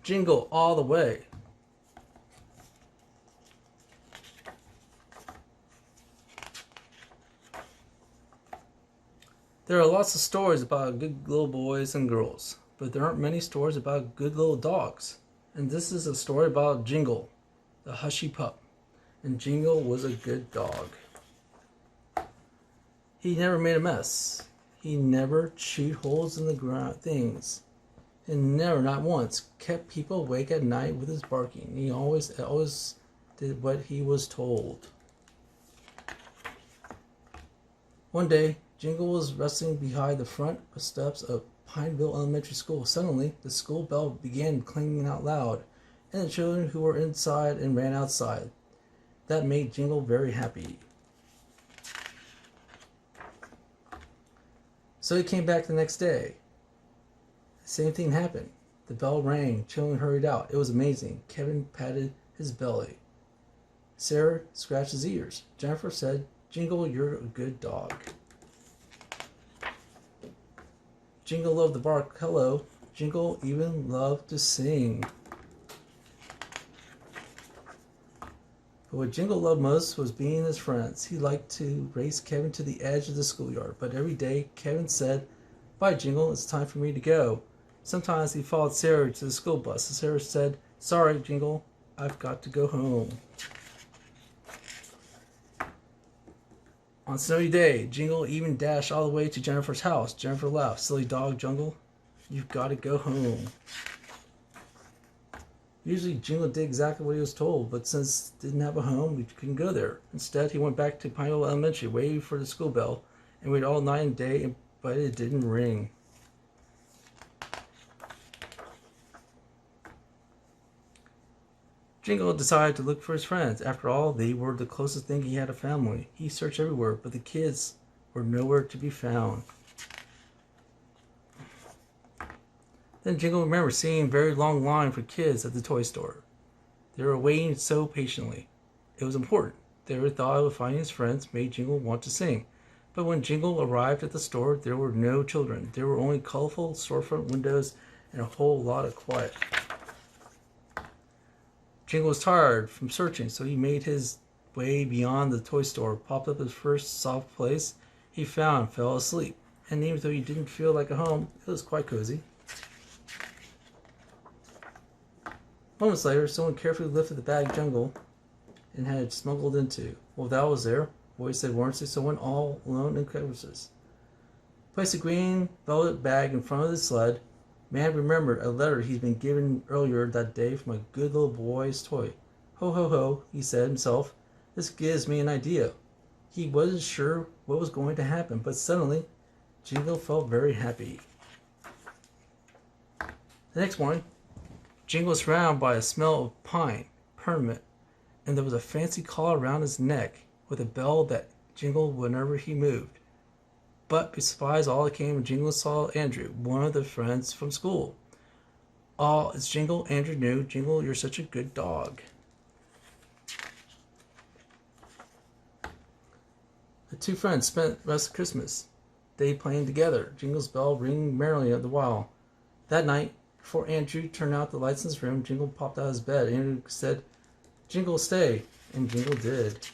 Jingle All the Way. There are lots of stories about good little boys and girls, but there aren't many stories about good little dogs. And this is a story about Jingle, the hushy pup. And Jingle was a good dog. He never made a mess. He never chewed holes in the ground things. And never, not once, kept people awake at night with his barking. He always did what he was told. One day, Jingle was wrestling behind the front steps of Pineville Elementary School. Suddenly, the school bell began clanging out loud, and the children who were inside and ran outside. That made Jingle very happy. So he came back the next day. The same thing happened. The bell rang. Children hurried out. It was amazing. Kevin patted his belly. Sarah scratched his ears. Jennifer said, "Jingle, you're a good dog." Jingle loved to bark hello. Jingle even loved to sing. But what Jingle loved most was being his friends. He liked to race Kevin to the edge of the schoolyard, but every day Kevin said, "Bye, Jingle, it's time for me to go." Sometimes he followed Sarah to the school bus, and Sarah said, "Sorry, Jingle, I've got to go home." On a snowy day, Jingle even dashed all the way to Jennifer's house. Jennifer laughed. "Silly dog, Jingle, you've got to go home." Usually Jingle did exactly what he was told, but since he didn't have a home, he couldn't go there. Instead, he went back to Pineville Elementary, waited for the school bell, and waited all night and day, but it didn't ring. Jingle decided to look for his friends. After all, they were the closest thing he had to family. He searched everywhere, but the kids were nowhere to be found. Then Jingle remembered seeing a very long line for kids at the toy store. They were waiting so patiently. It was important. Their thought of finding his friends made Jingle want to sing. But when Jingle arrived at the store, there were no children. There were only colorful storefront windows and a whole lot of quiet. Jingle was tired from searching, so he made his way beyond the toy store, popped up his first soft place he found, fell asleep. And even though he didn't feel like a home, it was quite cozy. Moments later, someone carefully lifted the bag Jingle and had it smuggled into. Well, that was there. Boys said, "Weren't they someone all alone in crevices?" Placed a green velvet bag in front of the sled. Man remembered a letter he'd been given earlier that day from a good little boy's toy. "Ho, ho, ho," he said himself. "This gives me an idea." He wasn't sure what was going to happen, but suddenly, Jingle felt very happy. The next morning, Jingle was surrounded by a smell of pine, peppermint, and there was a fancy collar around his neck with a bell that jingled whenever he moved. But besides all that came when Jingle saw Andrew, one of the friends from school. "Oh, it's Jingle," Andrew knew. "Jingle, you're such a good dog." The two friends spent the rest of Christmas Day playing together, Jingle's bell ringing merrily all the while. That night, before Andrew turned out the lights in his room, Jingle popped out of his bed. Andrew said, "Jingle, stay," and Jingle did.